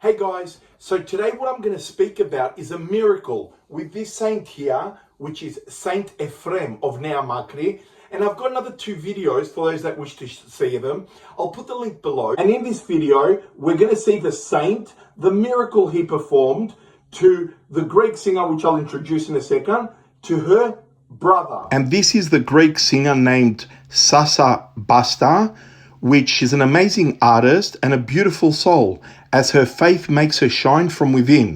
Hey guys, so today what I'm going to speak about is a miracle with this saint here, which is Saint Ephrem of Nea Makri. And I've got another two videos for those that wish to see them. I'll put the link below. And in this video, we're going to see the saint, the miracle he performed to the Greek singer, which I'll introduce in a second, to her brother. And this is the Greek singer named Sasha Basta, which is an amazing artist and a beautiful soul, as her faith makes her shine from within.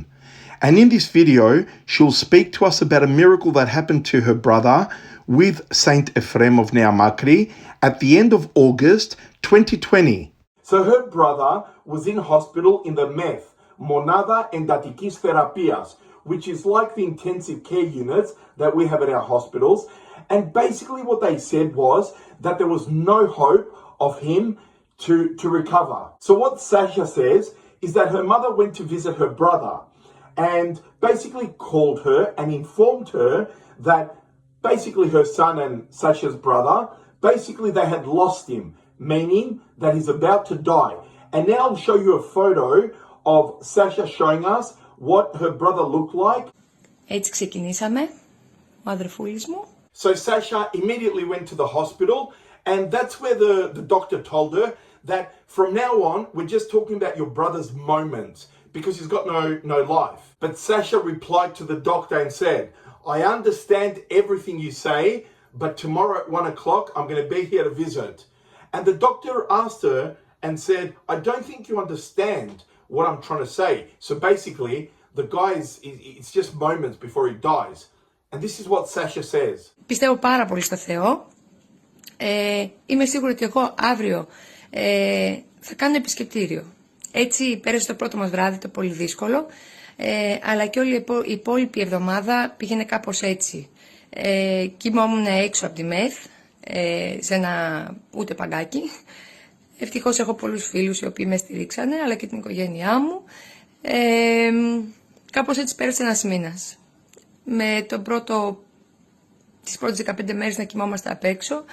And in this video, she'll speak to us about a miracle that happened to her brother with Saint Ephrem of Nea Makri at the end of August 2020. So her brother was in hospital in the METH, Monada Endatikis Therapias, which is like the intensive care units that we have at our hospitals. And basically what they said was that there was no hope of him to recover. So what Sasha says is that her mother went to visit her brother and basically called her and informed her that basically her son and Sasha's brother, basically they had lost him, meaning that he's about to die. And now I'll show you a photo of Sasha showing us what her brother looked like. Έτσι ξεκινήσαμε, ο αδερφούλης μου. So Sasha immediately went to the hospital, and that's where the doctor told her that from now on, we're just talking about your brother's moments because he's got no life. But Sasha replied to the doctor and said, I understand everything you say, but tomorrow at 1 o'clock, I'm going to be here to visit. And the doctor asked her and said, I don't think you understand what I'm trying to say. So basically, the guy it's just moments before he dies. And this is what Sasha says. Πιστεύω πάρα πολύ στο Θεό. Είμαι σίγουρη ότι εγώ αύριο θα κάνω επισκεπτήριο. Έτσι πέρασε το πρώτο μας βράδυ, το πολύ δύσκολο, αλλά και όλη η υπόλοιπη εβδομάδα πήγαινε κάπως έτσι. Κοιμόμουν έξω από τη ΜΕΘ, σε ένα ούτε παγκάκι. Ευτυχώς έχω πολλούς φίλους οι οποίοι με στηρίξανε, αλλά και την οικογένειά μου. Κάπως έτσι πέρασε ένας μήνας. Με τις πρώτες 15 μέρες να κοιμόμαστε απ' έξω,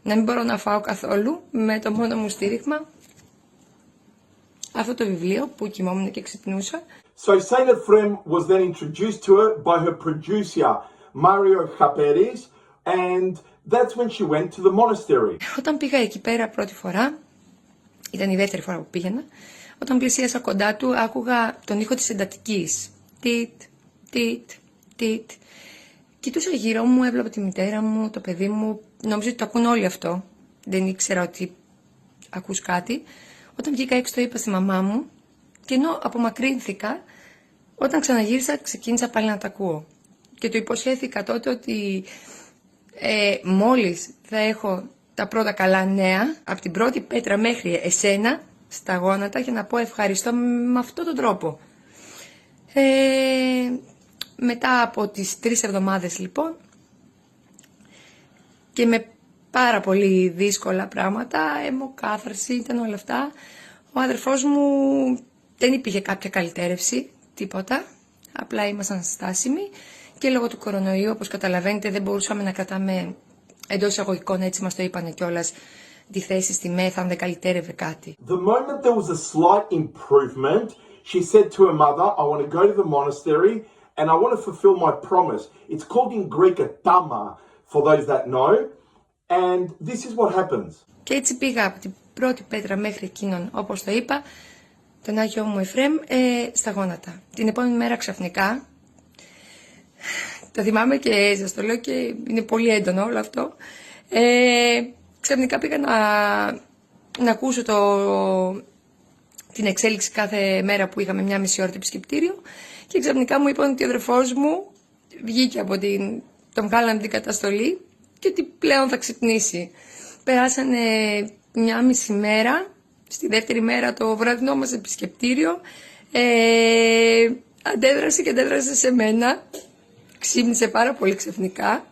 να μην μπορώ να φάω καθόλου, με το μόνο μου στήριγμα αυτό το βιβλίο που κοιμόμουν και ξυπνούσα. So Saint Ephrem was then introduced to her by her producer Mario Chaperis, and that's when she went to the monastery. Όταν πήγα εκεί πέρα πρώτη φορά, ήταν η δεύτερη φορά που πήγαινα, όταν πλησίασα κοντά του άκουγα τον ήχο της εντατικής. Τιτ, τιτ, τιτ. Κοιτούσα γύρω μου, έβλεπα τη μητέρα μου, το παιδί μου, νόμιζα ότι το ακούν όλοι αυτό. Δεν ήξερα ότι ακούς κάτι. Όταν βγήκα έξω το είπα στη μαμά μου και ενώ απομακρύνθηκα, όταν ξαναγύρισα ξεκίνησα πάλι να τα ακούω. Και του υποσχέθηκα τότε ότι μόλις θα έχω τα πρώτα καλά νέα, από την πρώτη πέτρα μέχρι εσένα, στα γόνατα, για να πω ευχαριστώ με αυτόν τον τρόπο. Μετά από τις 3 εβδομάδες λοιπόν και με πάρα πολύ δύσκολα πράγματα, αιμοκάθαρση, ήταν όλα αυτά, ο αδερφός μου δεν υπήρχε κάποια καλυτέρευση, τίποτα, απλά ήμασταν στάσιμοι και λόγω του κορονοϊού, όπως καταλαβαίνετε, δεν μπορούσαμε να κρατάμε εντός εισαγωγικών, έτσι μας το είπανε κιόλας, τη θέση στη ΜΕΘ αν δεν καλυτέρευε κάτι. The moment there was a slight improvement, she said to her mother, I want to go to the monastery and I want to fulfill my promise. It's called in Greek a tama, for those that know, and this is what happens. Και έτσι πήγα από την πρώτη πέτρα μέχρι εκείνον, όπως το είπα, τον Άγιο μου Εφρέμ, στα γόνατα. Την επόμενη μέρα ξαφνικά, το θυμάμαι και σας το λέω και είναι πολύ έντονο όλο αυτό, ξαφνικά πήγα να ακούσω την εξέλιξη κάθε μέρα που είχαμε μια μισή ώρα το επισκεπτήριο και ξαφνικά μου είπαν ότι ο αδερφός μου βγήκε από τον βγάλανε την καταστολή και ότι πλέον θα ξυπνήσει. Περάσανε μια μισή μέρα, στη δεύτερη μέρα το βραδινό μας επισκεπτήριο, αντέδρασε σε μένα, ξύπνησε πάρα πολύ ξαφνικά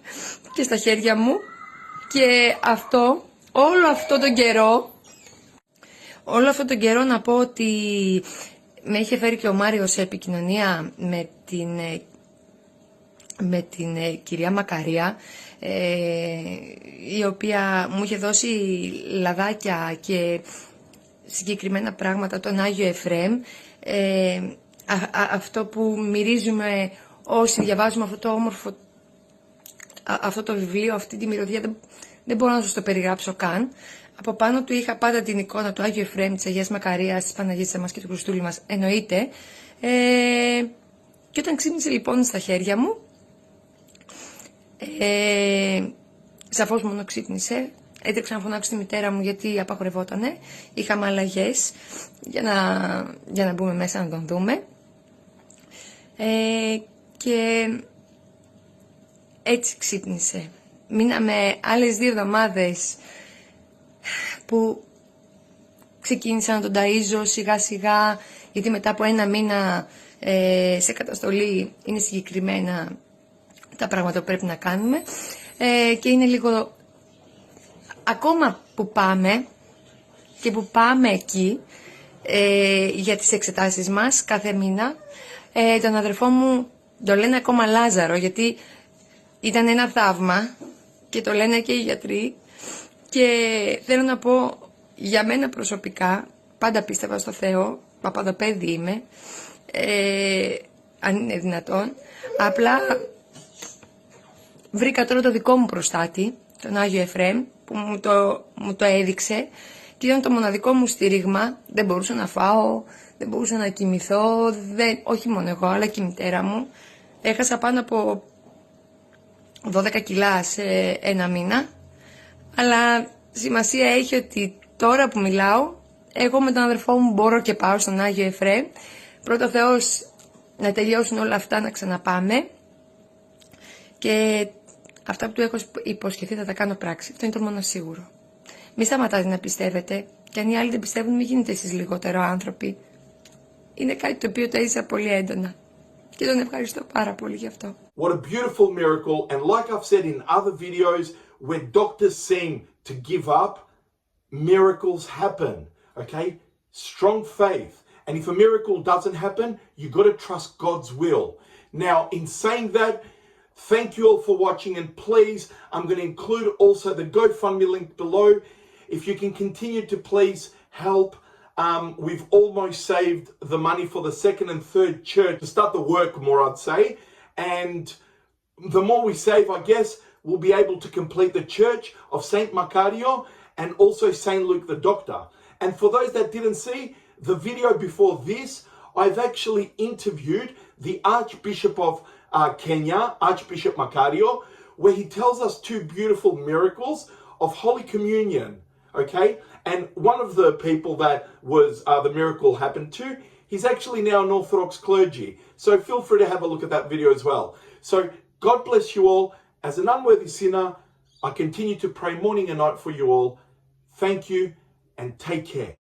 και στα χέρια μου και όλο αυτόν τον καιρό να πω ότι με είχε φέρει και ο Μάριος σε επικοινωνία με την κυρία Μακαρία, η οποία μου είχε δώσει λαδάκια και συγκεκριμένα πράγματα τον Άγιο Εφρέμ, αυτό που μυρίζουμε όσοι διαβάζουμε αυτό το όμορφο, αυτό το βιβλίο, αυτή τη μυρωδιά, δεν μπορώ να σας το περιγράψω καν. Από πάνω του είχα πάντα την εικόνα του Άγιου Εφραίμ, της Αγίας Μακαρίας, της Παναγίτσας μας και του Χριστούλη μας, εννοείται. Και όταν ξύπνησε λοιπόν στα χέρια μου, σαφώς μόνο ξύπνησε, έτρεξα να φωνάξω τη μητέρα μου γιατί απαγορευότανε, είχαμε αλλαγές για να μπούμε μέσα να τον δούμε. Και έτσι ξύπνησε. Μείναμε άλλες 2 εβδομάδες που ξεκίνησα να τον ταΐζω σιγά σιγά, γιατί μετά από 1 μήνα σε καταστολή είναι συγκεκριμένα τα πράγματα που πρέπει να κάνουμε, και είναι λίγο ακόμα που πάμε και που πάμε εκεί για τις εξετάσεις μας κάθε μήνα. Τον αδερφό μου το λένε ακόμα Λάζαρο, γιατί ήταν ένα θαύμα και το λένε και οι γιατροί, και θέλω να πω για μένα προσωπικά, πάντα πίστευα στο Θεό, παπαδοπέδι είμαι, αν είναι δυνατόν, απλά βρήκα τώρα το δικό μου προστάτη, τον Άγιο Εφραίμ, που μου το έδειξε και ήταν το μοναδικό μου στήριγμα. Δεν μπορούσα να φάω, δεν μπορούσα να κοιμηθώ, όχι μόνο εγώ αλλά και η μητέρα μου. Έχασα πάνω από 12 κιλά σε 1 μήνα, αλλά σημασία έχει ότι τώρα που μιλάω, εγώ με τον αδερφό μου μπορώ και πάω στον Άγιο Εφραίμ. Πρώτα Θεός να τελειώσουν όλα αυτά, να ξαναπάμε, και αυτά που του έχω υποσχεθεί θα τα κάνω πράξη. Αυτό είναι το μόνο σίγουρο. Μη σταματάτε να πιστεύετε, και αν οι άλλοι δεν πιστεύουν, μην γίνετε εσείς λιγότερο άνθρωποι. Είναι κάτι το οποίο τα έζησα πολύ έντονα και τον ευχαριστώ πάρα πολύ γι' αυτό. What a beautiful miracle, and like I've said in other videos, where doctors seem to give up, miracles happen, okay? Strong faith. And if a miracle doesn't happen, you've got to trust God's will. Now, in saying that, thank you all for watching, and please, I'm going to include also the GoFundMe link below. If you can continue to please help. We've almost saved the money for the 2nd and 3rd church to start the work more, I'd say. And the more we save, I guess, we'll be able to complete the church of Saint Macario and also Saint Luke the Doctor. And for those that didn't see the video before this, I've actually interviewed the Archbishop of Kenya, Archbishop Macario, where he tells us 2 beautiful miracles of Holy Communion, okay? And one of the people that was the miracle happened to, he's actually now an Orthodox clergy. So feel free to have a look at that video as well. So God bless you all. As an unworthy sinner, I continue to pray morning and night for you all. Thank you and take care.